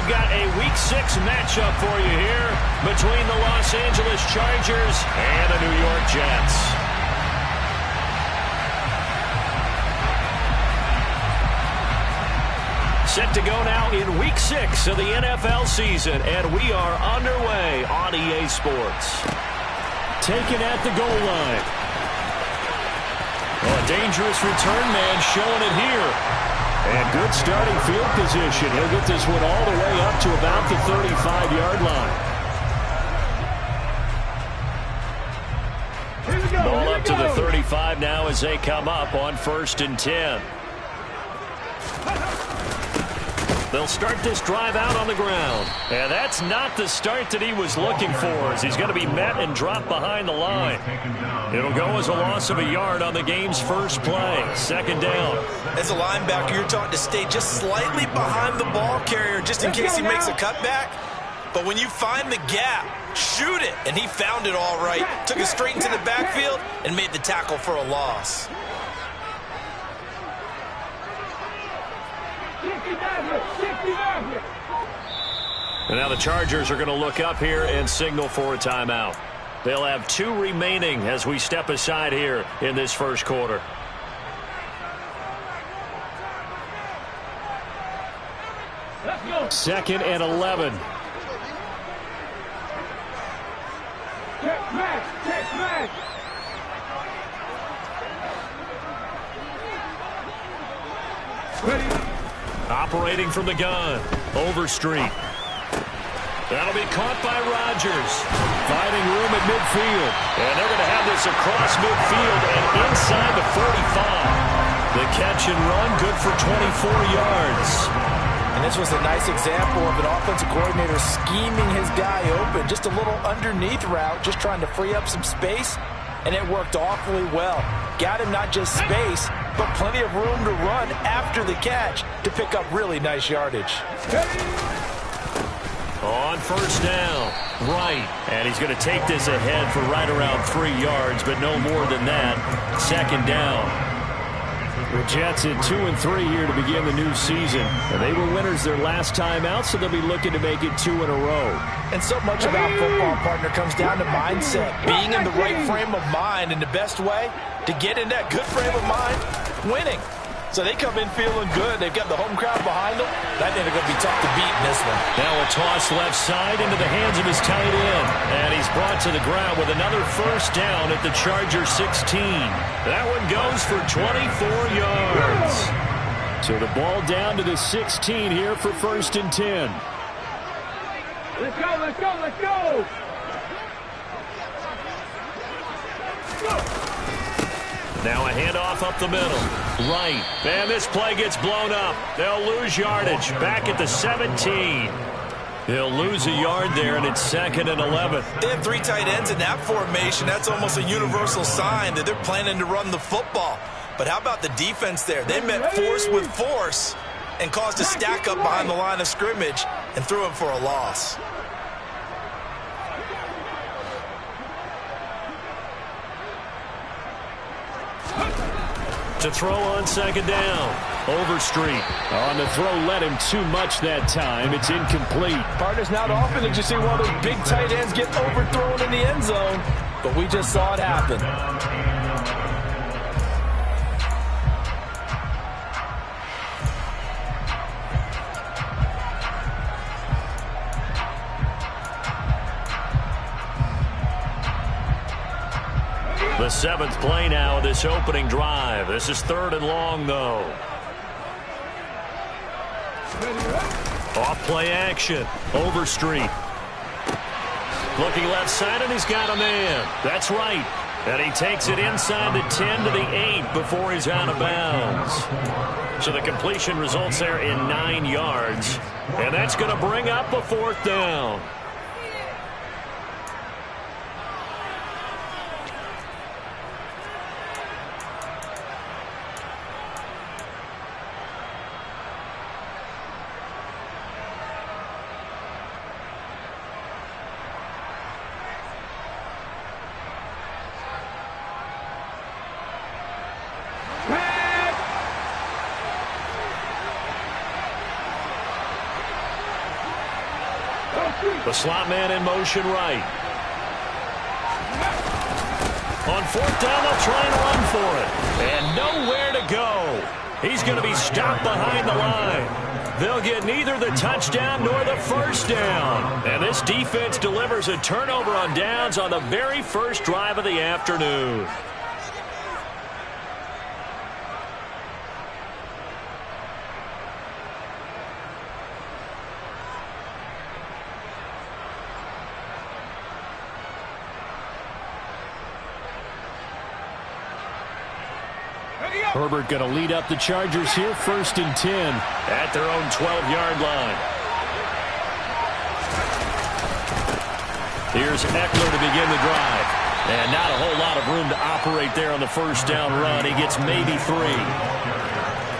we've got a Week 6 matchup for you here between the Los Angeles Chargers and the New York Jets. Set to go now in Week 6 of the NFL season, and we are underway on EA Sports. Taken at the goal line. Oh, a dangerous return man showing it here. And good starting field position. He'll get this one all the way up to about the 35-yard line. Ball up to the 35 now as they come up on 1st and 10. They'll start this drive out on the ground. And that's not the start that he was looking for, as he's going to be met and dropped behind the line. It'll go as a loss of a yard on the game's first play. 2nd down. As a linebacker, you're taught to stay just slightly behind the ball carrier just in case he makes a cutback. But when you find the gap, shoot it. And he found it all right. Took it straight into the backfield and made the tackle for a loss. And now the Chargers are going to look up here and signal for a timeout. They'll have 2 remaining as we step aside here in this first quarter. Let's go. 2nd and 11. Check back. Ready. Operating from the gun. Overstreet. That'll be caught by Rodgers. Finding room at midfield. And they're going to have this across midfield and inside the 45. The catch and run, good for 24 yards. And this was a nice example of an offensive coordinator scheming his guy open. Just a little underneath route, just trying to free up some space. And it worked awfully well. Got him not just space, but plenty of room to run after the catch to pick up really nice yardage. On 1st down, right. And he's going to take this ahead for right around 3 yards, but no more than that. 2nd down. The Jets at 2-3 here to begin the new season. And they were winners their last time out, so they'll be looking to make it 2 in a row. And so much about football, partner, comes down to mindset. Being in the right frame of mind, and the best way to get in that good frame of mind, winning. So they come in feeling good. They've got the home crowd behind them. I think they're going to be tough to beat in this one. Now a toss left side into the hands of his tight end. And he's brought to the ground with another 1st down at the Chargers 16. That one goes for 24 yards. So the ball down to the 16 here for 1st and 10. Let's go. Now a handoff up the middle. Right. And this play gets blown up. They'll lose yardage. Back at the 17. They'll lose a yard there, and it's 2nd and 11. They have 3 tight ends in that formation. That's almost a universal sign that they're planning to run the football. But how about the defense there? They met force with force and caused a stack up behind the line of scrimmage and threw him for a loss. To throw on 2nd down. Overstreet. On the throw, led him too much that time. It's incomplete. Partners, not often did you see one of those big tight ends get overthrown in the end zone, but we just saw it happen. The 7th play now of this opening drive. This is 3rd and long, though. Off play action. Overstreet. Looking left side, and he's got a man. That's right. And he takes it inside the 10 to the 8 before he's out of bounds. So the completion results there in 9 yards. And that's going to bring up a 4th down. The slot man in motion right. On fourth down, they'll try and run for it. And nowhere to go. He's going to be stopped behind the line. They'll get neither the touchdown nor the first down. And this defense delivers a turnover on downs on the very first drive of the afternoon. Herbert going to lead up the Chargers here, 1st and 10. At their own 12-yard line. Here's Eckler to begin the drive. And not a whole lot of room to operate there on the first down run. He gets maybe 3.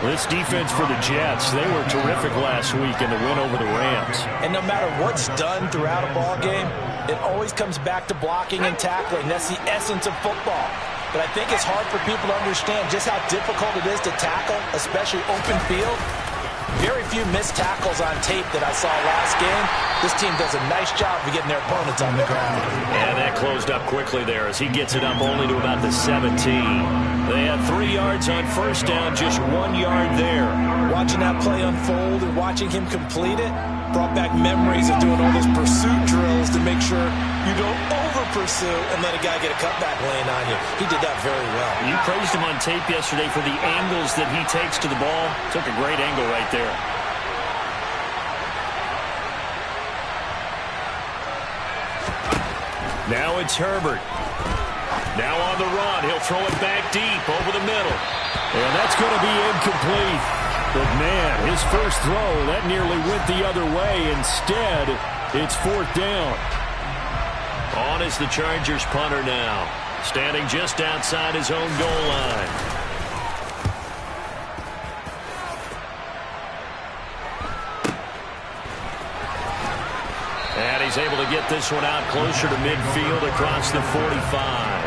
This defense for the Jets, they were terrific last week in the win over the Rams. And no matter what's done throughout a ball game, it always comes back to blocking and tackling. That's the essence of football. But I think it's hard for people to understand just how difficult it is to tackle, especially open field. Very few missed tackles on tape that I saw last game. This team does a nice job of getting their opponents on the ground. And that closed up quickly there as he gets it up only to about the 17. They had 3 yards on first down, just 1 yard there. Watching that play unfold and watching him complete it brought back memories of doing all those pursuit drills to make sure you don't over-pursue and let a guy get a cutback lane on you. He did that very well. You praised him on tape yesterday for the angles that he takes to the ball. Took a great angle right there. Now it's Herbert. Now on the run. He'll throw it back deep over the middle. And that's going to be incomplete. But, man, his first throw, that nearly went the other way. Instead, it's 4th down. On is the Chargers punter now. Standing just outside his own goal line. And he's able to get this one out closer to midfield across the 45.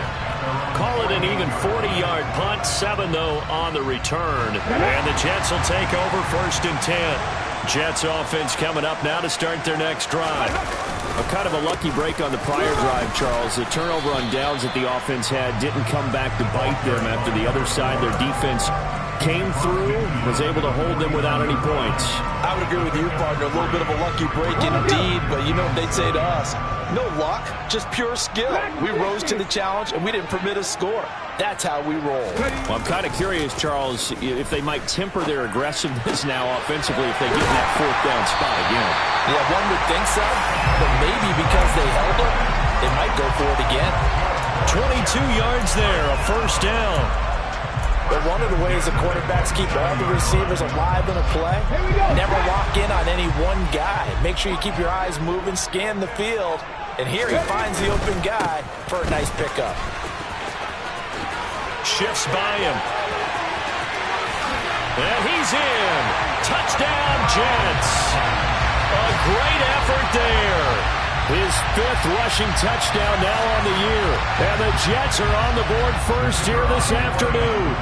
Call it an even 40-yard punt. 7, though, on the return. And the Jets will take over 1st and 10. Jets offense coming up now to start their next drive. A kind of a lucky break on the prior drive, Charles. The turnover on downs that the offense had didn't come back to bite them after the other side. Their defense came through, was able to hold them without any points. I would agree with you, partner. A little bit of a lucky break indeed, but you know what they'd say to us. No luck, just pure skill. We rose to the challenge, and we didn't permit a score. That's how we roll. Well, I'm kind of curious, Charles, if they might temper their aggressiveness now offensively if they get in that 4th down spot again. Yeah, one would think so, but maybe because they held it, they might go for it again. 22 yards there, a first down. But one of the ways the quarterbacks keep all the receivers alive in a play, never lock in on any one guy. Make sure you keep your eyes moving, scan the field, and here he finds the open guy for a nice pickup. Shifts by him. And he's in. Touchdown, Jets. A great effort there. His 5th rushing touchdown now on the year. And the Jets are on the board first here this afternoon.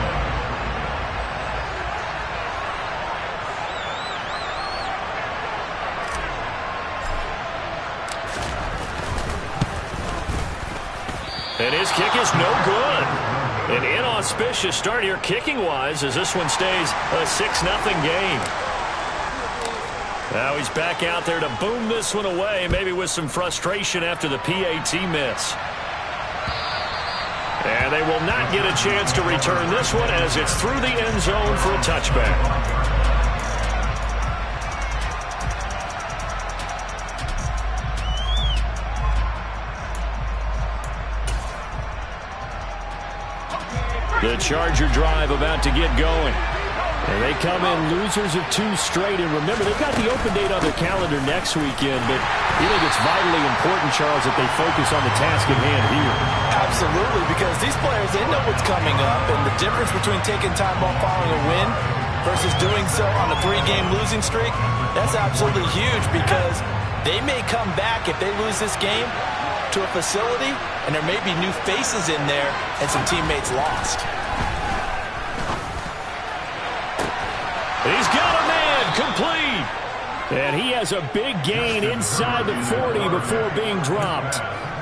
And his kick is no good. An inauspicious start here kicking-wise as this one stays a 6-0 game. Now he's back out there to boom this one away, maybe with some frustration after the PAT miss. And they will not get a chance to return this one as it's through the end zone for a touchback. The Charger drive about to get going. And they come in losers of 2 straight. And remember, they've got the open date on their calendar next weekend. But you think it's vitally important, Charles, that they focus on the task at hand here. Absolutely, because these players, they know what's coming up. And the difference between taking time off following a win versus doing so on a 3-game losing streak, that's absolutely huge because they may come back if they lose this game to a facility, and there may be new faces in there and some teammates lost. He's got a man complete. And he has a big gain inside the 40 before being dropped.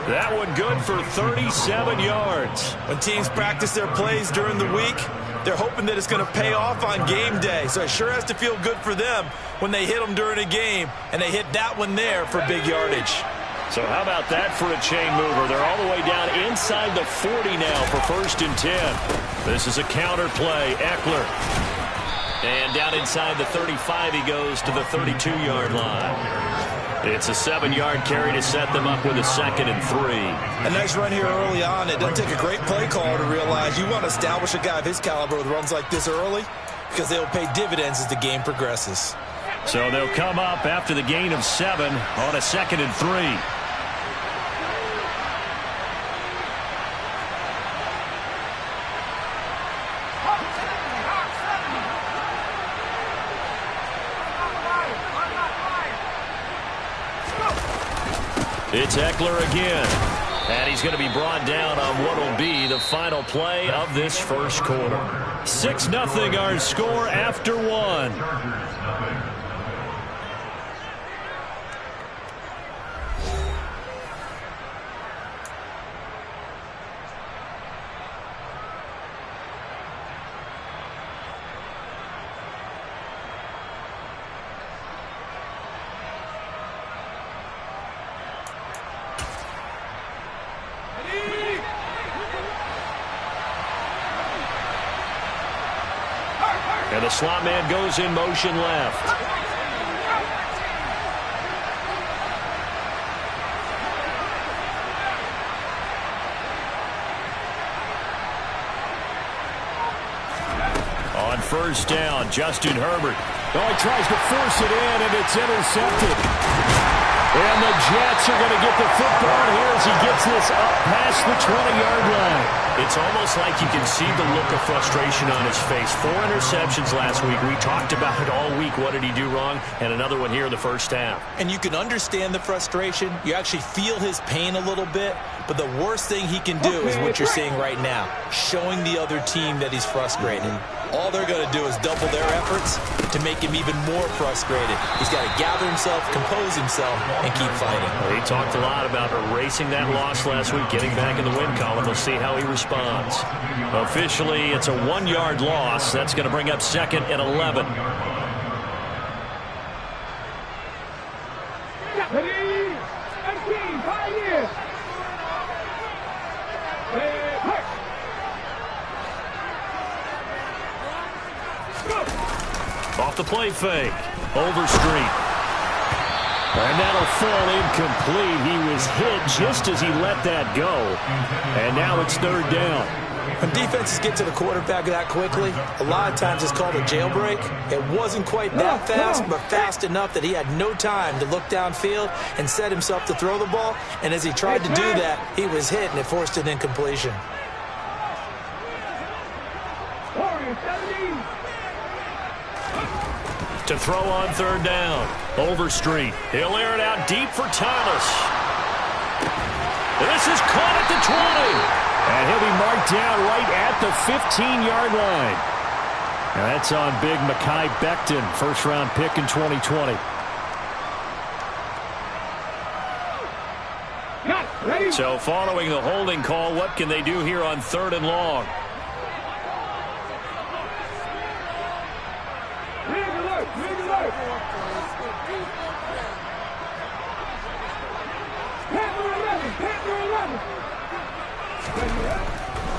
That one good for 37 yards. When teams practice their plays during the week, they're hoping that it's going to pay off on game day. So it sure has to feel good for them when they hit them during a game, and they hit that one there for big yardage. So how about that for a chain mover? They're all the way down inside the 40 now for 1st and 10. This is a counter play. Eckler. And down inside the 35 he goes to the 32-yard line. It's a 7-yard carry to set them up with a 2nd and 3. A nice run here early on. It doesn't take a great play caller to realize you want to establish a guy of his caliber with runs like this early because they'll pay dividends as the game progresses. So they'll come up after the gain of 7 on a 2nd and 3. It's Eckler again. And he's going to be brought down on what will be the final play of this first quarter. 6-0 our score after 1. And the slot man goes in motion left. On 1st down, Justin Herbert. Oh, he tries to force it in, and it's intercepted. And the Jets are going to get the football here as he gets this up past the 20-yard line. It's almost like you can see the look of frustration on his face. 4 interceptions last week. We talked about it all week. What did he do wrong? And another one here in the first half. And you can understand the frustration. You actually feel his pain a little bit. But the worst thing he can do is what you're seeing right now, showing the other team that he's frustrated. All they're going to do is double their efforts to make him even more frustrated. He's got to gather himself, compose himself, and keep fighting. Well, he talked a lot about erasing that loss last week, getting back in the win column. We'll see how he responds. Officially, it's a 1-yard loss. That's going to bring up 2nd and 11. Off the play fake. Overstreet. And that'll fall incomplete. He was hit just as he let that go. And now it's 3rd down. When defenses get to the quarterback that quickly, a lot of times it's called a jailbreak. It wasn't quite that fast, but fast enough that he had no time to look downfield and set himself to throw the ball. And as he tried to do that, he was hit, and it forced an incompletion. To throw on 3rd down. Overstreet. He'll air it out deep for Thomas. This is caught at the 20. And he'll be marked down right at the 15-yard line. And that's on big Mekhi Becton, first-round pick in 2020. So following the holding call, what can they do here on 3rd and long?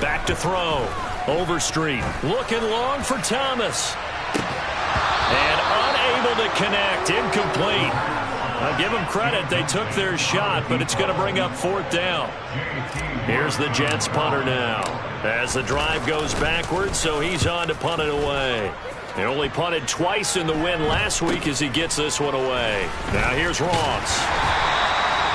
Back to throw. Overstreet looking long for Thomas. And unable to connect. Incomplete. I'll give them credit. They took their shot, but it's going to bring up 4th down. Here's the Jets punter now. As the drive goes backwards, so he's on to punt it away. They only punted twice in the win last week as he gets this one away. Now here's Ross.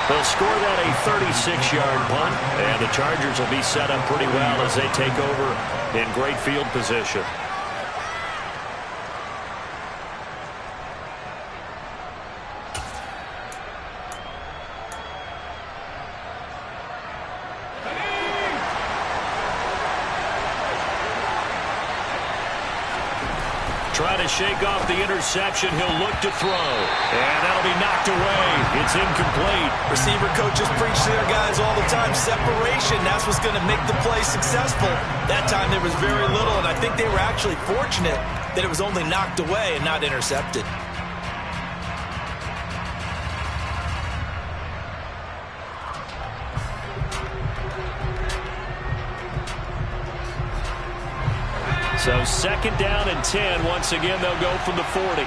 They'll score that a 36-yard punt, and the Chargers will be set up pretty well as they take over in great field position. try to shake off the interception. He'll look to throw. And that'll be knocked away. It's incomplete. Receiver coaches preach to their guys all the time. Separation, that's what's going to make the play successful. That time there was very little, and I think they were actually fortunate that it was only knocked away and not intercepted. So 2nd down and 10. Once again, they'll go from the 40.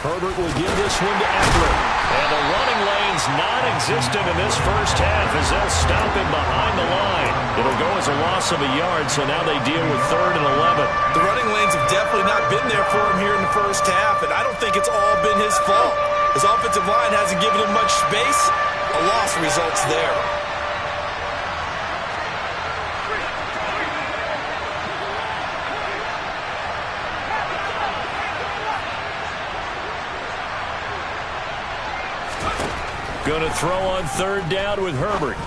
Herbert will give this one to Eckler. And the running lane's non-existent in this first half as they'll stop him behind the line. It'll go as a loss of a yard, so now they deal with 3rd and 11. The running lanes have definitely not been there for him here in the first half, and I don't think it's all been his fault. His offensive line hasn't given him much space. A loss results there. Going to throw on 3rd down with Herbert.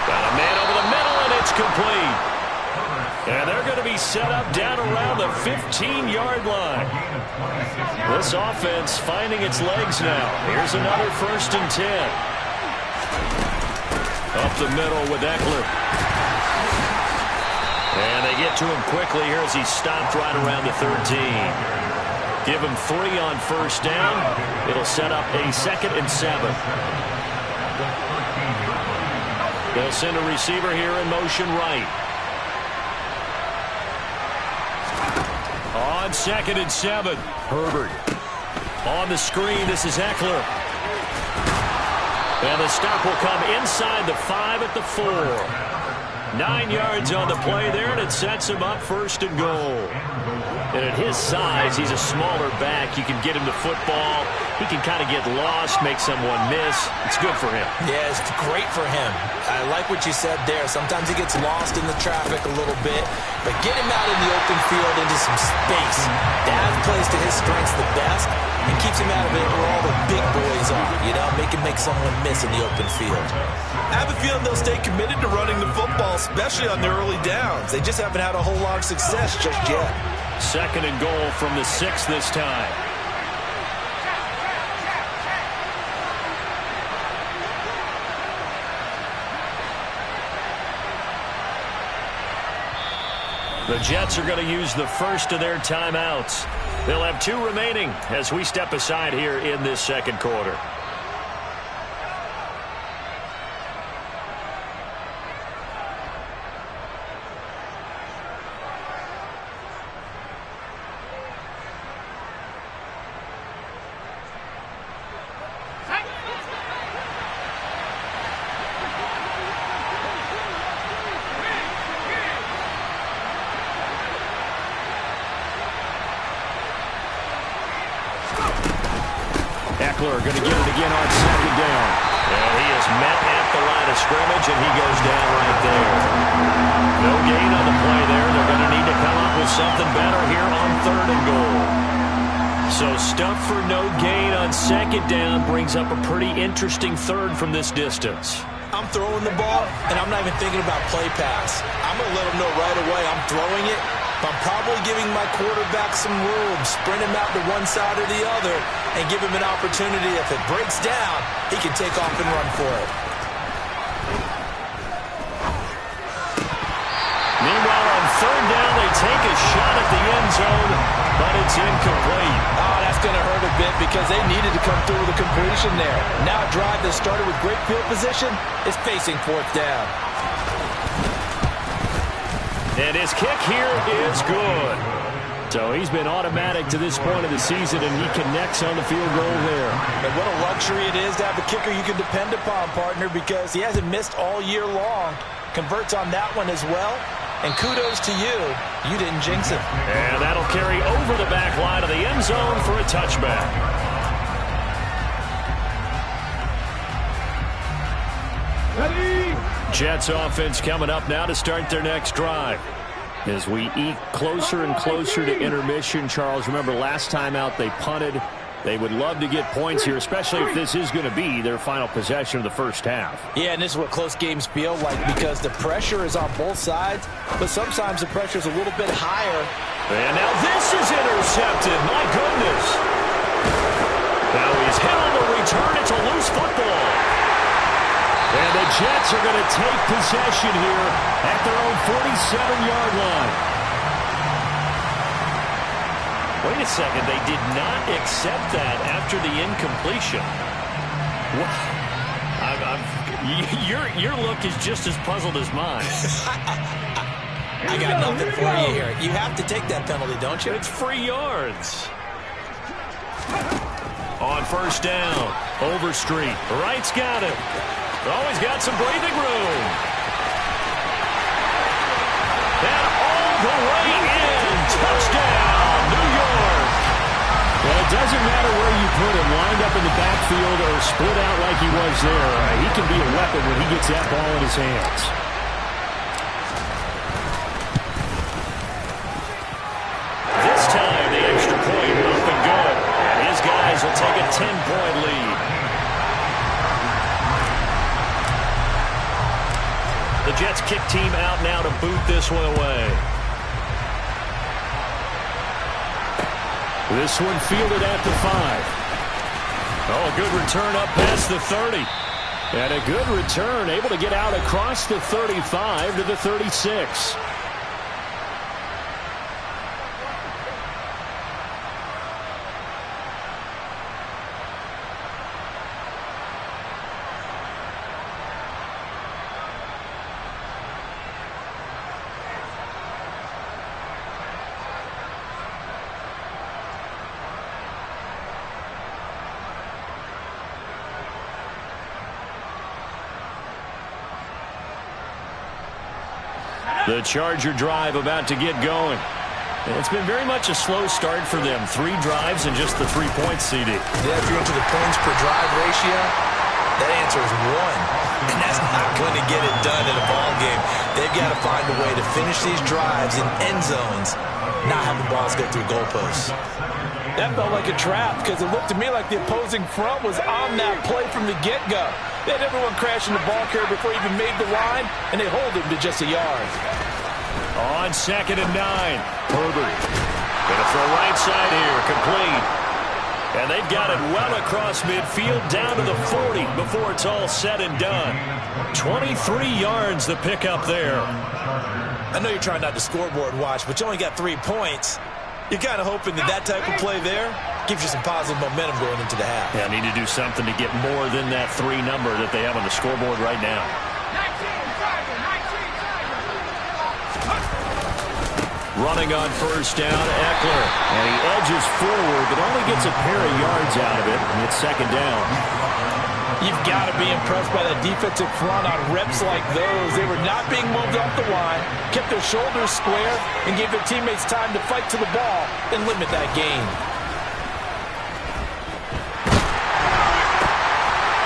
Got a man over the middle, and it's complete. And they're going to be set up down around the 15-yard line. This offense finding its legs now. Here's another 1st and 10. Up the middle with Eckler. And they get to him quickly here as he stopped right around the 13. Give him 3 on 1st down. It'll set up a 2nd and 7. They'll send a receiver here in motion right. On 2nd and 7, Herbert. On the screen, this is Eckler. And the stop will come inside the 5 at the 4. 9 yards on the play there, and it sets him up 1st and goal. And at his size, he's a smaller back. You can get him the football. He can kind of get lost, make someone miss. It's good for him. Yeah, it's great for him. I like what you said there. Sometimes he gets lost in the traffic a little bit, but get him out in the open field into some space. That plays to his strengths the best and keeps him out of it where all the big boys are. You know, make someone miss in the open field. I have a feeling they'll stay committed to running the football, especially on their early downs. They just haven't had a whole lot of success just yet. 2nd and goal from the 6 this time. The Jets are going to use the first of their timeouts. They'll have 2 remaining as we step aside here in this 2nd quarter. Eckler going to get it again on 2nd down. And he is met at the line of scrimmage, and he goes down right there. No gain on the play there. They're going to need to come up with something better here on 3rd and goal. So stuff for no gain on 2nd down brings up a pretty interesting 3rd from this distance. I'm throwing the ball, and I'm not even thinking about play pass. I'm going to let them know right away I'm throwing it. I'm probably giving my quarterback some room, sprint him out to one side or the other, and give him an opportunity. If it breaks down, he can take off and run for it. Meanwhile, on 3rd down, they take a shot at the end zone, but it's incomplete. Oh, that's going to hurt a bit because they needed to come through with a completion there. Now a drive that started with great field position is facing 4th down. And his kick here is good. So he's been automatic to this point of the season, and he connects on the field goal there. And what a luxury it is to have a kicker you can depend upon, partner, because he hasn't missed all year long. Converts on that one as well. And kudos to you. You didn't jinx him. And that'll carry over the back line of the end zone for a touchback. Ready? Jets offense coming up now to start their next drive. As we eke closer and closer to intermission, Charles, remember last time out they punted They would love to get points here, especially if this is going to be their final possession of the first half. Yeah, and this is what close games feel like because the pressure is on both sides, but sometimes the pressure is a little bit higher. And now this is intercepted. My goodness. Now he's hit on the return. It's a loose football. And the Jets are going to take possession here at their own 47-yard line. Wait a second. They did not accept that after the incompletion. Your look is just as puzzled as mine. I got nothing for you here. You have to take that penalty, don't you? It's free yards. On first down, Overstreet. Wright's got it. Always got some breathing room. And all the way in. Touchdown, New York. Well, it doesn't matter where you put him, lined up in the backfield or split out like he was there. He can be a weapon when he gets that ball in his hands. This time, the extra point up and good. And his guys will take a 10-point lead. The Jets kick team out now to boot this one away. This one fielded at the 5. Oh, a good return up past the 30. And a good return, able to get out across the 35 to the 36. The Charger drive about to get going. It's been very much a slow start for them. 3 drives and just the 3 points, CD. Yeah, if you're into the points per drive ratio, that answer is 1. And that's not going to get it done in a ball game. They've got to find a way to finish these drives in end zones, not having balls go through goalposts. That felt like a trap because it looked to me like the opposing front was on that play from the get-go. They had everyone crashing the ball carrier before he even made the line, and they hold him to just a yard. On 2nd and 9, Herbert. Going to throw right side here, complete. And they've got it well across midfield, down to the 40 before it's all said and done. 23 yards the pick up there. I know you're trying not to scoreboard watch, but you only got 3 points. You're kind of hoping that that type of play there gives you some positive momentum going into the half. Yeah, need to do something to get more than that 3 number that they have on the scoreboard right now. Running on first down, Eckler. And he edges forward, but only gets a pair of yards out of it. And it's 2nd down. You've got to be impressed by that defensive front on reps like those. They were not being moved off the line, kept their shoulders square, and gave their teammates time to fight to the ball and limit that gain.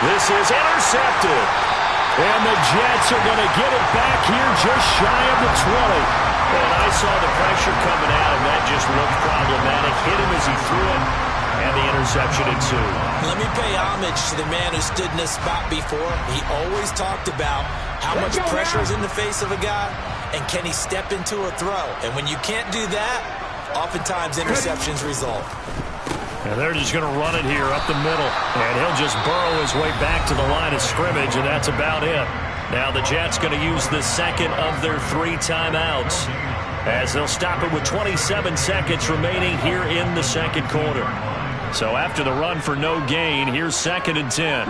This is intercepted. And the Jets are going to get it back here just shy of the 20. And I saw the pressure coming out, and that just looked problematic. Hit him as he threw it, and the interception ensued. Let me pay homage to the man who stood in this spot before. He always talked about how much pressure is in the face of a guy, and can he step into a throw. And when you can't do that, oftentimes interceptions result. And they're just going to run it here up the middle. And he'll just burrow his way back to the line of scrimmage, and that's about it. Now the Jets going to use the second of their 3 timeouts as they'll stop it with 27 seconds remaining here in the second quarter. So after the run for no gain, here's 2nd and 10.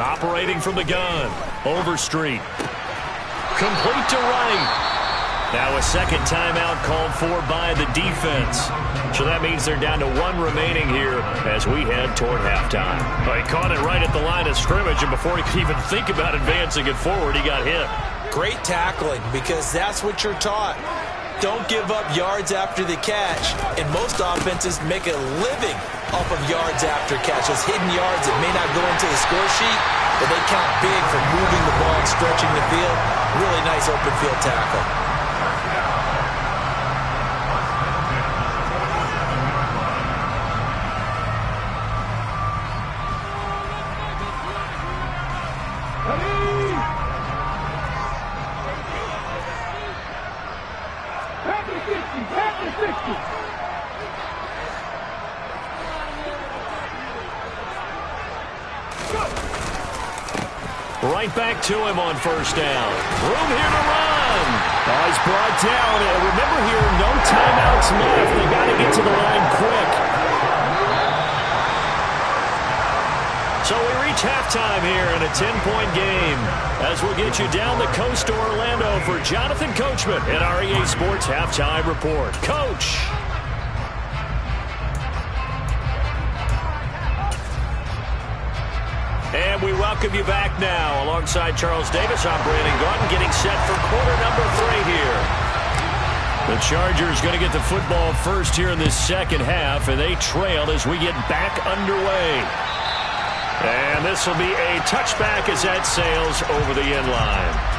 Operating from the gun, Overstreet. Complete to Wright. Now a second timeout called for by the defense. So that means they're down to 1 remaining here as we head toward halftime. Well, he caught it right at the line of scrimmage, and before he could even think about advancing it forward, he got hit. Great tackling, because that's what you're taught. Don't give up yards after the catch, and most offenses make a living off of yards after catch. Those hidden yards that may not go into the score sheet, but they count big for moving the ball and stretching the field. Really nice open field tackle. Right back to him on first down. Room here to run. Oh, he's brought down. And remember here, no timeouts left. They got to get to the line quick. So we reach halftime here in a 10-point game as we'll get you down the coast to Orlando for Jonathan Coachman at our EA Sports Halftime Report. Coach. And we welcome you back now. Alongside Charles Davis, I'm Brandon Gaudin, getting set for quarter number 3 here. The Chargers going to get the football first here in this second half, and they trail as we get back underway. And this will be a touchback as that sails over the end line.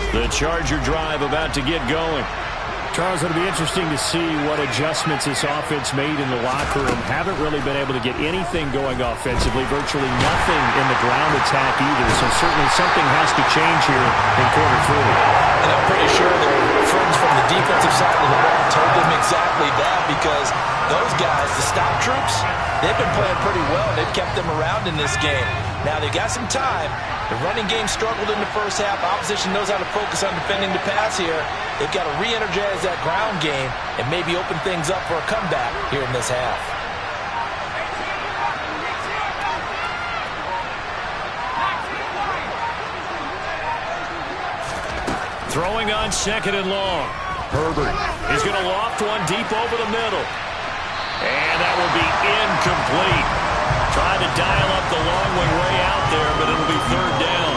The Charger drive about to get going. Charles, it'll be interesting to see what adjustments this offense made in the locker room. Haven't really been able to get anything going offensively, virtually nothing in the ground attack either. So certainly something has to change here in quarter 3. And I'm pretty sure their friends from the defensive side of the ball told them exactly that, because those guys, the stop troops, they've been playing pretty well. They've kept them around in this game. Now they got some time. The running game struggled in the first half. Opposition knows how to focus on defending the pass here. They've got to re-energize that ground game and maybe open things up for a comeback here in this half. Throwing on second and long. Herbert is going to loft one deep over the middle. And that will be incomplete. Trying to dial up the long one way out there, but it'll be third down.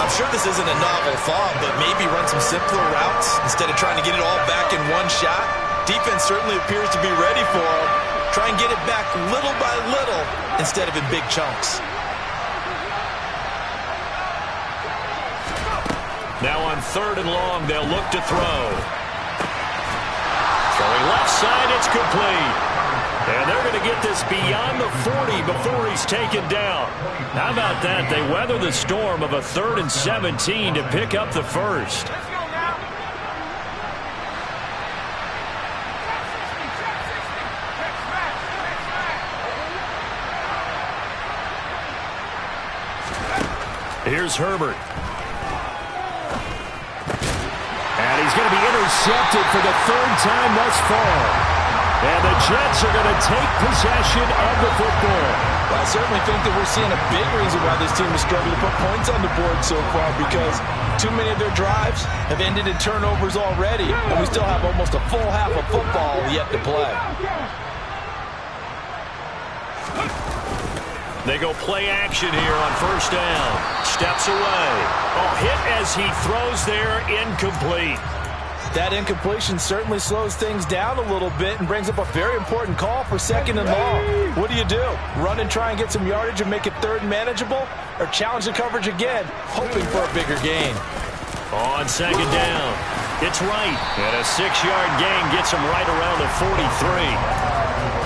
I'm sure this isn't a novel thought, but maybe run some simpler routes instead of trying to get it all back in one shot. Defense certainly appears to be ready for them. Try and get it back little by little instead of in big chunks. Now on third and long, they'll look to throw. Throwing left side, it's complete. And they're going to get this beyond the 40 before he's taken down. How about that? They weather the storm of a 3rd and 17 to pick up the first. Here's Herbert. And he's going to be intercepted for the 3rd time thus far. And the Jets are going to take possession of the football. Well, I certainly think that we're seeing a big reason why this team has struggled to put points on the board so far, because too many of their drives have ended in turnovers already, and we still have almost a full half of football yet to play. They go play action here on first down. Steps away. Oh, hit as he throws there, incomplete. That incompletion certainly slows things down a little bit and brings up a very important call for second and long. What do? Run and try and get some yardage and make it third and manageable? Or challenge the coverage again, hoping for a bigger gain? On second down, it's right. And a 6-yard gain gets him right around the 43.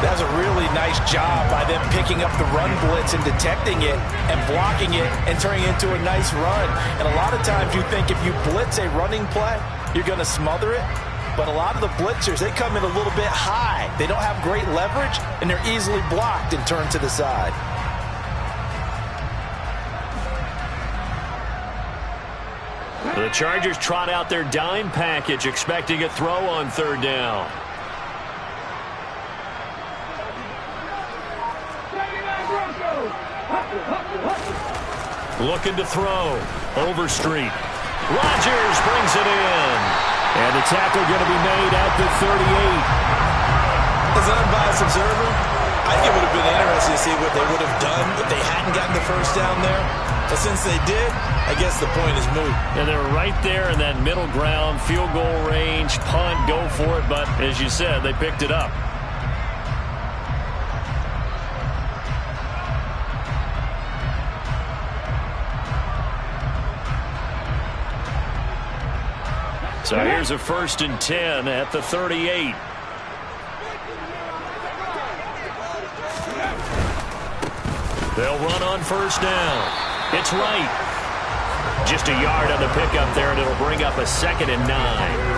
That's a really nice job by them picking up the run blitz and detecting it and blocking it and turning it into a nice run. And a lot of times you think if you blitz a running play, you're going to smother it. But a lot of the blitzers, they come in a little bit high. They don't have great leverage, and they're easily blocked and turned to the side. The Chargers trot out their dime package, expecting a throw on third down. Looking to throw. Overstreet. Rodgers brings it in. And the tackle going to be made at the 38. As an unbiased observer, I think it would have been interesting to see what they would have done if they hadn't gotten the first down there. But since they did, I guess the point is moot. And they're right there in that middle ground, field goal range, punt, go for it. But as you said, they picked it up. So here's a 1st and 10 at the 38. They'll run on 1st down. It's right. Just a yard on the pickup there, and it'll bring up a 2nd and 9.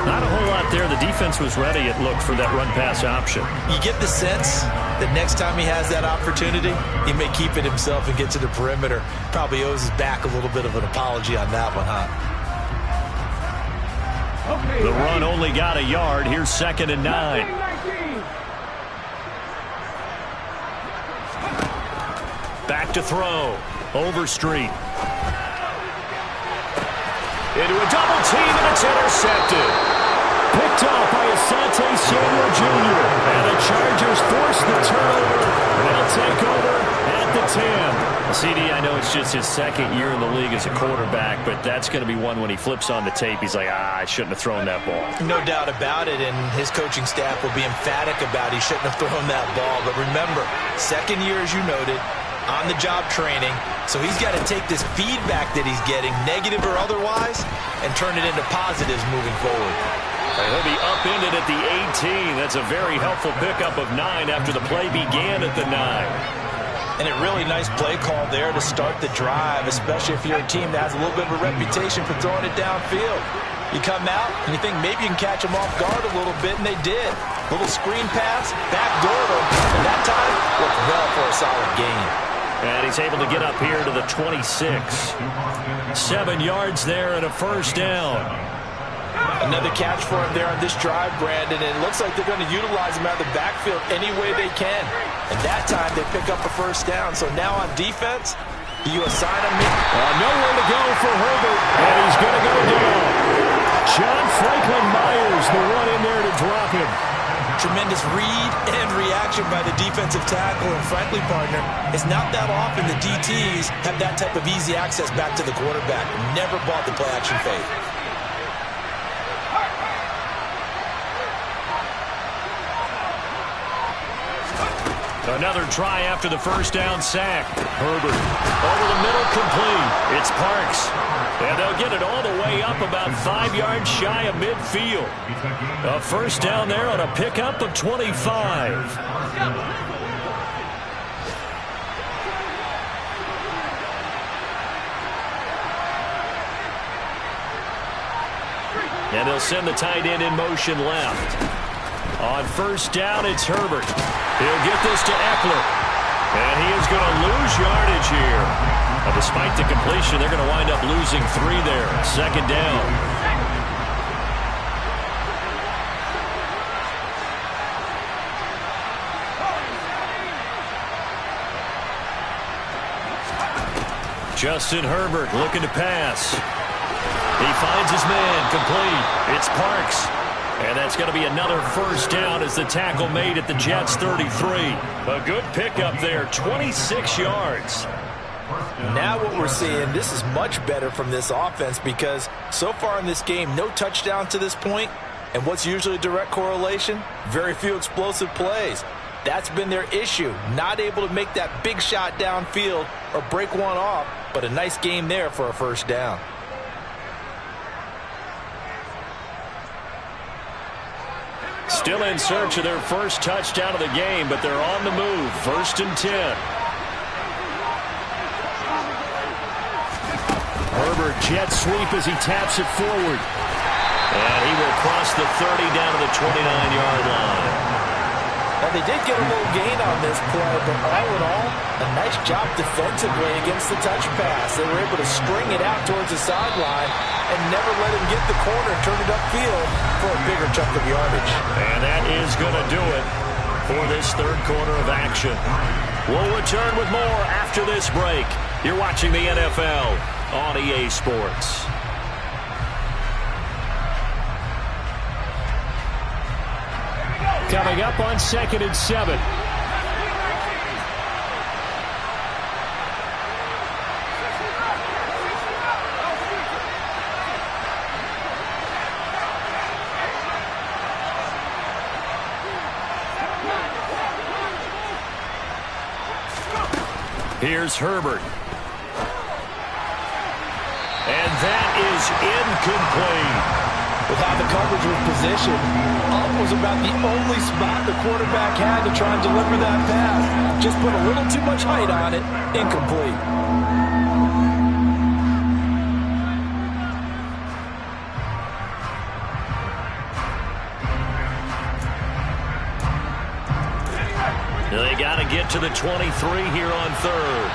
Not a whole lot there. The defense was ready, it looked, for that run-pass option. You get the sense that next time he has that opportunity, he may keep it himself and get to the perimeter. Probably owes his back a little bit of an apology on that one, huh? The run only got a yard. Here's 2nd and 9. Back to throw. Overstreet. Into a double team, and it's intercepted. Picked off by Asante Samuel Jr. And the Chargers force the turnover. And they'll take over at the 10. CD, I know it's just his 2nd year in the league as a quarterback, but that's going to be one when he flips on the tape, he's like, I shouldn't have thrown that ball. No doubt about it, and his coaching staff will be emphatic about he shouldn't have thrown that ball. But remember, 2nd year, as you noted, on-the-job training, so he's got to take this feedback that he's getting, negative or otherwise, and turn it into positives moving forward. And he'll be upended at the 18. That's a very helpful pickup of 9 after the play began at the 9. And a really nice play call there to start the drive, especially if you're a team that has a little bit of a reputation for throwing it downfield. You come out and you think maybe you can catch them off guard a little bit, and they did. Little screen pass, backdoor them, and that time worked well for a solid gain. And he's able to get up here to the 26. 7 yards there and a 1st down. Another catch for him there on this drive, Brandon, and it looks like they're going to utilize him out of the backfield any way they can. And that time they pick up a 1st down. So now on defense, do you assign him? Nowhere to go for Herbert, and he's going to go down. John Franklin Myers, the one in there to drop him. Tremendous read and reaction by the defensive tackle, and frankly, partner, it's not that often the DTs have that type of easy access back to the quarterback. Never bought the play-action fake. Another try after the 1st down sack. Herbert over the middle, complete. It's Parks. And they'll get it all the way up about 5 yards shy of midfield. A 1st down there on a pickup of 25. And they'll send the tight end in motion left. On 1st down, it's Herbert. He'll get this to Eckler. And he is going to lose yardage here. But despite the completion, they're going to wind up losing 3 there. 2nd down. Justin Herbert looking to pass. He finds his man, complete. It's Parks. And that's going to be another 1st down as the tackle made at the Jets' 33. A good pickup there, 26 yards. Now what we're seeing, this is much better from this offense because so far in this game, no touchdown to this point. And what's usually a direct correlation? Very few explosive plays. That's been their issue. Not able to make that big shot downfield or break one off, but a nice game there for a 1st down. Still in search of their 1st touchdown of the game, but they're on the move. 1st and 10. Herbert jet sweep as he taps it forward. And he will cross the 30 down to the 29-yard line. Now, they did get a little gain on this play, but all in all, a nice job defensively against the touch pass. They were able to string it out towards the sideline and never let him get the corner and turn it upfield for a bigger chunk of yardage. And that is going to do it for this 3rd quarter of action. We'll return with more after this break. You're watching the NFL on EA Sports. Coming up on 2nd and 7. Here's Herbert. And that is incomplete. With how the coverage was positioned, up was about the only spot the quarterback had to try and deliver that pass. Just put a little too much height on it. Incomplete. They got to get to the 23 here on third.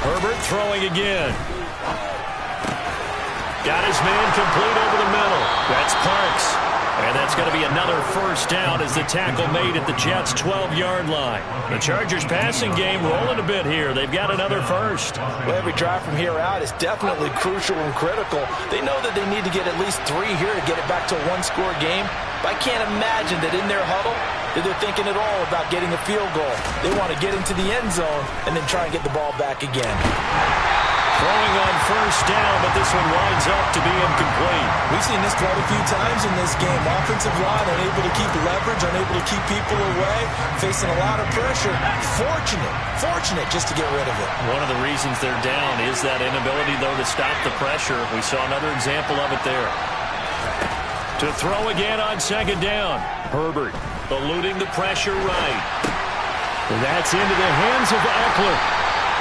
Herbert throwing again. Got his man complete over the middle. That's Parks. And that's going to be another first down as the tackle made at the Jets' 12-yard line. The Chargers passing game rolling a bit here. They've got another first. Well, every drive from here out is definitely crucial and critical. They know that they need to get at least 3 here to get it back to a one-score game. But I can't imagine that in their huddle that they're thinking at all about getting a field goal. They want to get into the end zone and then try and get the ball back again. Throwing on first down, but this one winds up to be incomplete. We've seen this quite a few times in this game. Offensive line unable to keep leverage, unable to keep people away, facing a lot of pressure. Fortunate just to get rid of it. One of the reasons they're down is that inability, though, to stop the pressure. We saw another example of it there. To throw again on second down. Herbert eluding the pressure right. And that's into the hands of Eckler.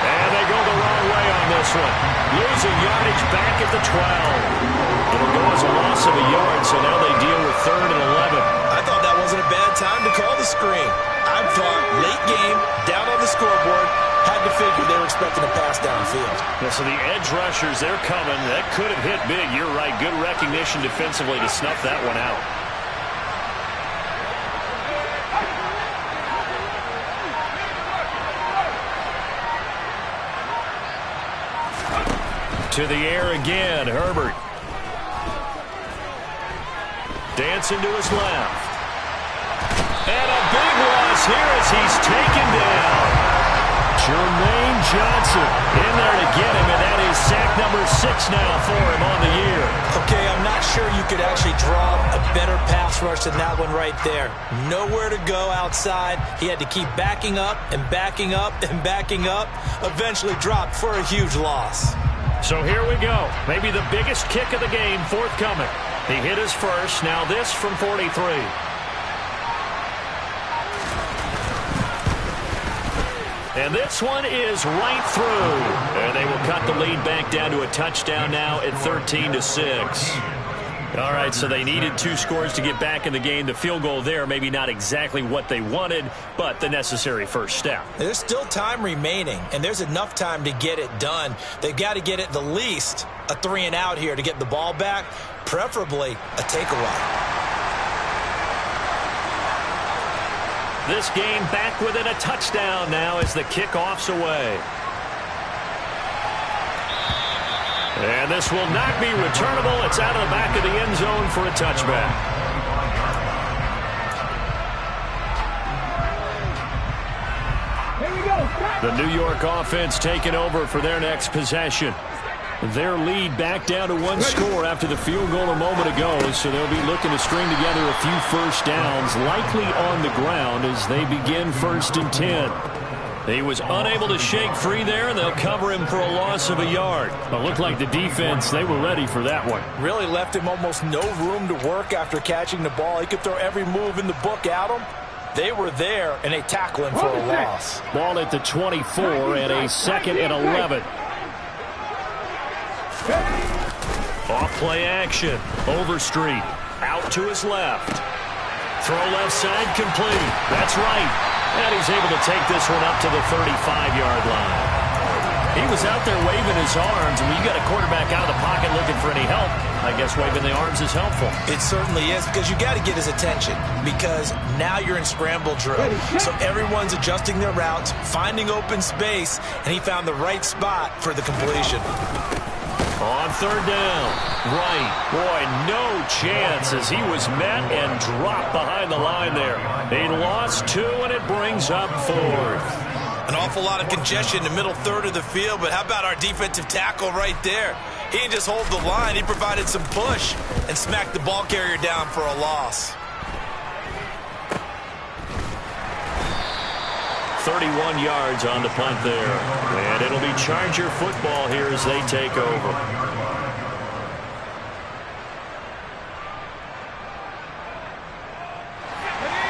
And they go the wrong way on this one. Losing yardage back at the 12. It'll go as a loss of a yard, so now they deal with 3rd and 11. I thought that wasn't a bad time to call the screen. I thought late game, down on the scoreboard, had to figure they were expecting a pass downfield. Yeah, so the edge rushers, they're coming. That could have hit big. You're right. Good recognition defensively to snuff that one out. To the air again, Herbert. Dancing to his left. And a big loss here as he's taken down. Jermaine Johnson in there to get him, and that is sack number 6 now for him on the year. Okay, I'm not sure you could actually draw a better pass rush than that one right there. Nowhere to go outside. He had to keep backing up and backing up and backing up. Eventually dropped for a huge loss. So here we go. Maybe the biggest kick of the game forthcoming. He hit his first. Now this from 43. And this one is right through. And they will cut the lead back down to a touchdown now at 13-6. All right, so they needed 2 scores to get back in the game. The field goal there, maybe not exactly what they wanted, but the necessary first step. There's still time remaining, and there's enough time to get it done. They've got to get at the least a 3-and-out here to get the ball back, preferably a takeaway. This game back within a touchdown now as the kickoff's away. And this will not be returnable. It's out of the back of the end zone for a touchback. The New York offense taking over for their next possession. Their lead back down to 1 score after the field goal a moment ago, so they'll be looking to string together a few first downs, likely on the ground as they begin 1st and 10. He was unable to shake free there, and they'll cover him for a loss of a yard. It looked like the defense, they were ready for that one. Really left him almost no room to work after catching the ball. He could throw every move in the book at him. They were there, and they tackle him for a loss. Ball at the 24 and a 2nd and 11. Off play action. Overstreet. Out to his left. Throw left side complete. That's right. And he's able to take this one up to the 35-yard line. He was out there waving his arms, and when you got a quarterback out of the pocket looking for any help, I guess waving the arms is helpful. It certainly is, because you got to get his attention, because now you're in scramble drill. So everyone's adjusting their routes, finding open space, and he found the right spot for the completion. On 3rd down, right. Boy, no chance as he was met and dropped behind the line there. He lost 2, and it brings up 4th. An awful lot of congestion in the middle third of the field, but how about our defensive tackle right there? He didn't just hold the line, he provided some push and smacked the ball carrier down for a loss. 31 yards on the punt there. And it'll be Charger football here as they take over.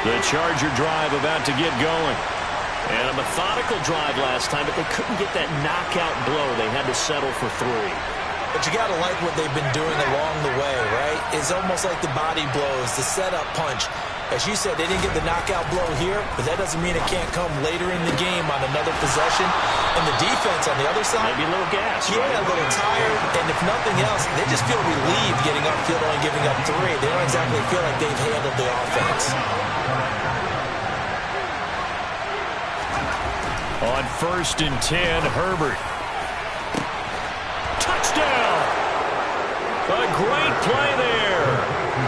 The Charger drive about to get going. And a methodical drive last time, but they couldn't get that knockout blow. They had to settle for 3. But you got to like what they've been doing along the way, right? It's almost like the body blows, the setup punch. As you said, they didn't get the knockout blow here, but that doesn't mean it can't come later in the game on another possession. And the defense on the other side, maybe a little gas. Yeah, right? A little tired. And if nothing else, they just feel relieved getting upfield, only giving up 3. They don't exactly feel like they've handled the offense. On 1st and 10, Herbert. Touchdown! A great play there.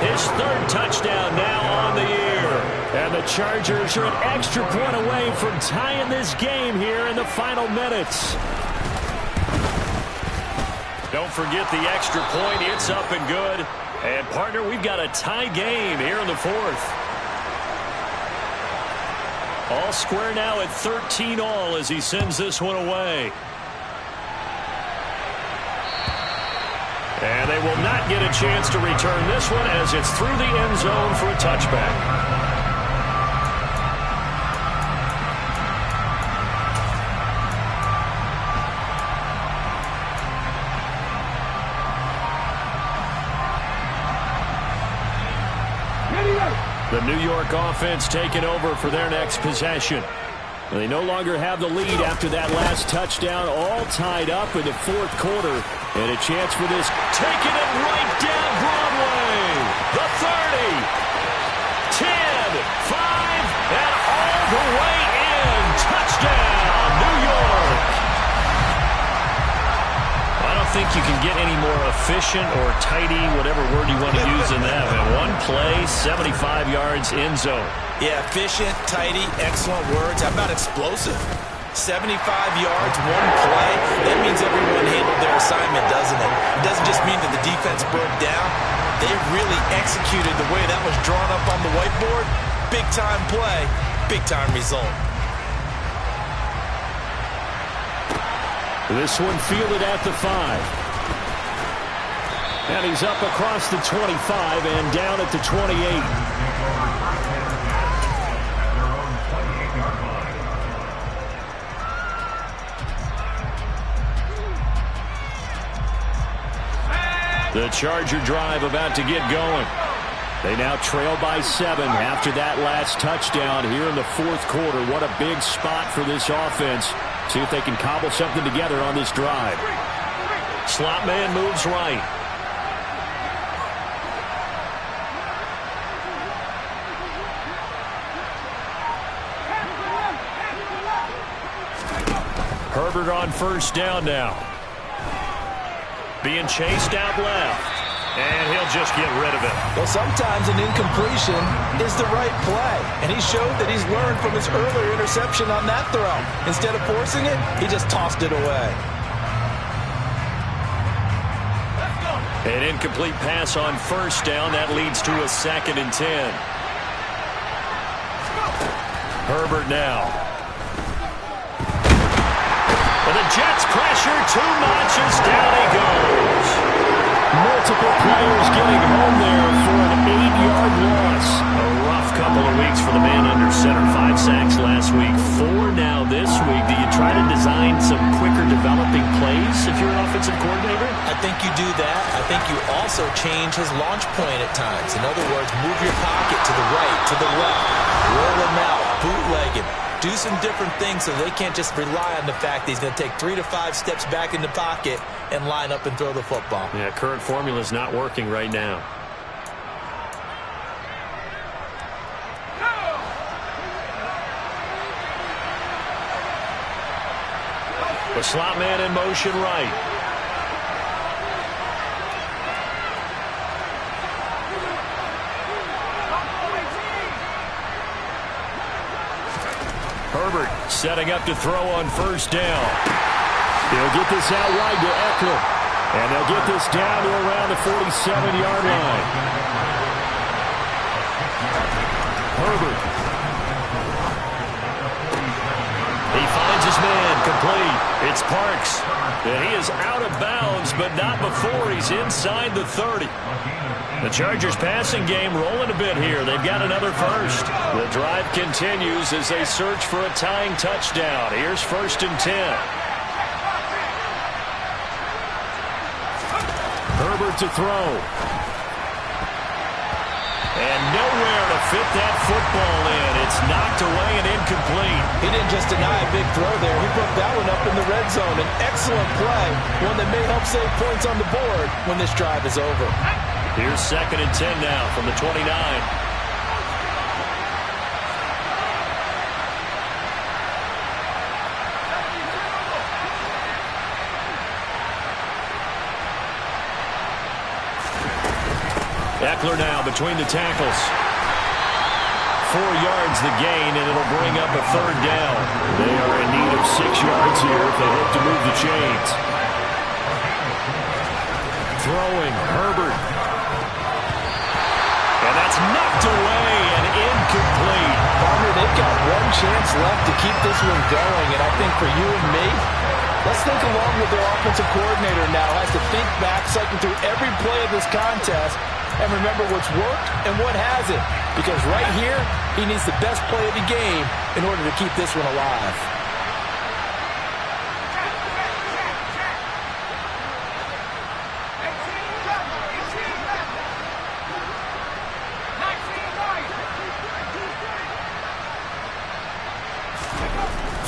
His 3rd touchdown now on the year. And the Chargers are an extra point away from tying this game here in the final minutes. Don't forget the extra point. It's up and good. And, partner, we've got a tie game here in the 4th. All square now at 13-all as he sends this one away. And they will not get a chance to return this one as it's through the end zone for a touchback. The New York offense taking over for their next possession. They no longer have the lead after that last touchdown, all tied up in the 4th quarter. And a chance for this. Taking it right down Broadway. The 30, 10, 5, and all the way in. Touchdown, New York. I don't think you can get any more efficient or tidy, whatever word you want to use in that. And one play, 75 yards, end zone. Yeah, efficient, tidy, excellent words. How about explosive? 75 yards, one play. That means everyone handled their assignment, doesn't it? It doesn't just mean that the defense broke down. They really executed the way that was drawn up on the whiteboard. Big-time play, big-time result. This one fielded at the 5. And he's up across the 25 and down at the 28. The Charger drive about to get going. They now trail by 7 after that last touchdown here in the 4th quarter. What a big spot for this offense. See if they can cobble something together on this drive. Slot man moves right. Herbert on 1st down now. Being chased out left. And he'll just get rid of it. Well, sometimes an incompletion is the right play. And he showed that he's learned from his earlier interception on that throw. Instead of forcing it, he just tossed it away. An incomplete pass on 1st down. That leads to a 2nd and 10. Herbert now. And the Jets pressure too much as down he goes. Multiple players getting home there for an 8-yard loss. A rough couple of weeks for the man under center. 5 sacks last week, 4 now this week. Do you try to design some quicker developing plays if you're an offensive coordinator? I think you do that. I think you also change his launch point at times. In other words, move your pocket to the right, to the left. Roll him out, bootleg him. Do some different things so they can't just rely on the fact that he's going to take 3 to 5 steps back in the pocket and line up and throw the football. Yeah, current formula is not working right now. The slot man in motion right. Herbert setting up to throw on 1st down. He'll get this out wide to Eckler. And they'll get this down to around the 47-yard line. Herbert. Parks. And he is out of bounds, but not before he's inside the 30. The Chargers passing game rolling a bit here. They've got another first. The drive continues as they search for a tying touchdown. Here's 1st and 10. Herbert to throw. And nowhere to fit that football in. It's knocked away and incomplete. He didn't just deny a big throw there. He broke that one up in the red zone. An excellent play, one that may help save points on the board when this drive is over. Here's 2nd and 10 now from the 29. Eckler now between the tackles. 4 yards the gain, and it'll bring up a 3rd down. They are in need of 6 yards here if they hope to move the chains. Throwing, Herbert. And that's knocked away and incomplete. Farmer, they've got one chance left to keep this one going, and I think for you and me, let's think along with their offensive coordinator now. Has to think back, cycle through every play of this contest, and remember what's worked and what hasn't. Because right here, he needs the best play of the game in order to keep this one alive.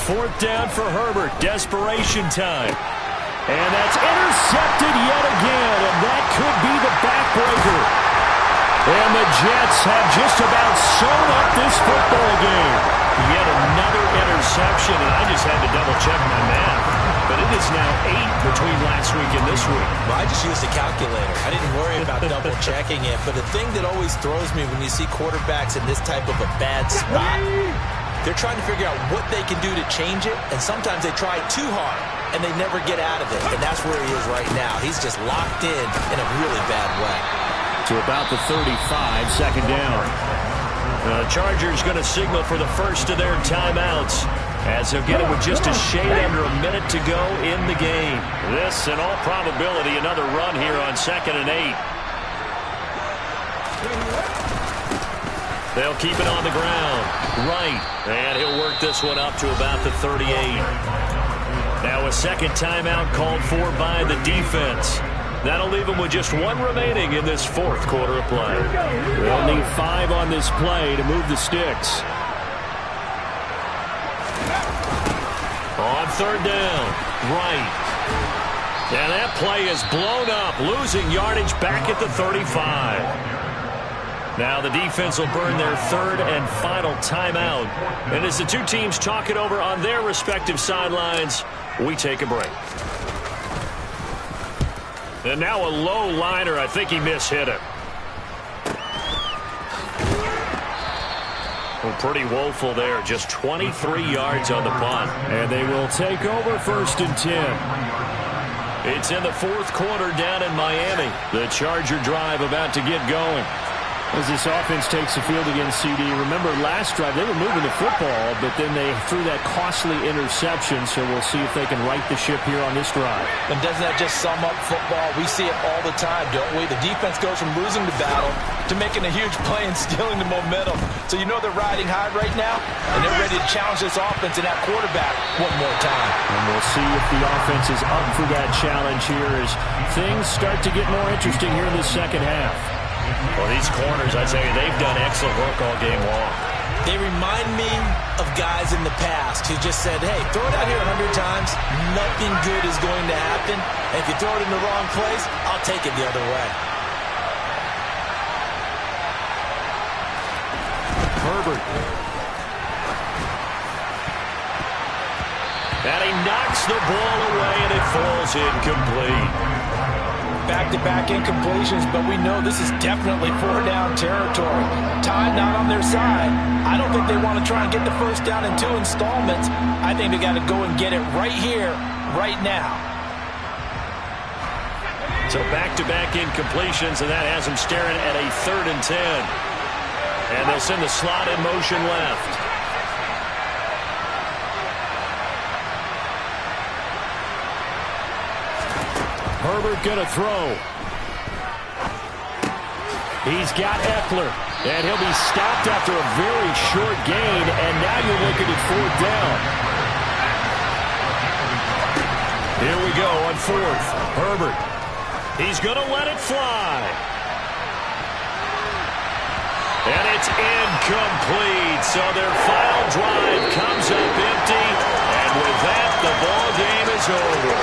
Fourth down for Herbert. Desperation time. And that's intercepted yet again, and that could be the backbreaker. And the Jets have just about sewn up this football game. Yet another interception, and I just had to double-check my math. But it is now 8 between last week and this week. Well, I just used a calculator. I didn't worry about double-checking it. But the thing that always throws me when you see quarterbacks in this type of a bad spot, they're trying to figure out what they can do to change it, and sometimes they try too hard, and they never get out of it. And that's where he is right now. He's just locked in a really bad way. To about the 35, 2nd down. The Chargers going to signal for the first of their timeouts, as they'll get it with just a shade under a minute to go in the game. This, in all probability, another run here on 2nd and 8. They'll keep it on the ground. Right. And he'll work this one up to about the 38. Now a second timeout called for by the defense. That'll leave them with just 1 remaining in this 4th quarter of play. They'll need 5 on this play to move the sticks. On 3rd down. Right. And that play is blown up, losing yardage back at the 35. Now the defense will burn their 3rd and final timeout. And as the two teams talk it over on their respective sidelines, we take a break. And now a low liner. I think he mishit it. Well, pretty woeful there. Just 23 yards on the punt. And they will take over 1st and 10. It's in the 4th quarter down in Miami. The Charger drive about to get going. As this offense takes the field against CD, remember last drive they were moving the football, but then they threw that costly interception, so we'll see if they can right the ship here on this drive. And doesn't that just sum up football? We see it all the time, don't we? The defense goes from losing the battle to making a huge play and stealing the momentum. So you know they're riding high right now, and they're ready to challenge this offense and that quarterback one more time. And we'll see if the offense is up for that challenge here as things start to get more interesting here in the second half. Well, these corners, I tell you, they've done excellent work all game long. They remind me of guys in the past who just said, hey, throw it out here 100 times, nothing good is going to happen. And if you throw it in the wrong place, I'll take it the other way. Herbert. And he knocks the ball away, and it falls incomplete. Back-to-back incompletions, but we know this is definitely 4-down territory. Time not on their side. I don't think they want to try and get the first down in 2 installments. I think they got to go and get it right here, right now. So back-to-back incompletions, and that has them staring at a 3rd and 10. And they'll send the slot in motion left. Herbert going to throw. He's got Eckler, and he'll be stopped after a very short gain, and now you're looking at 4th down. Here we go on 4th. Herbert. He's going to let it fly. And it's incomplete. So their final drive comes up empty. And with that, the ball game is over.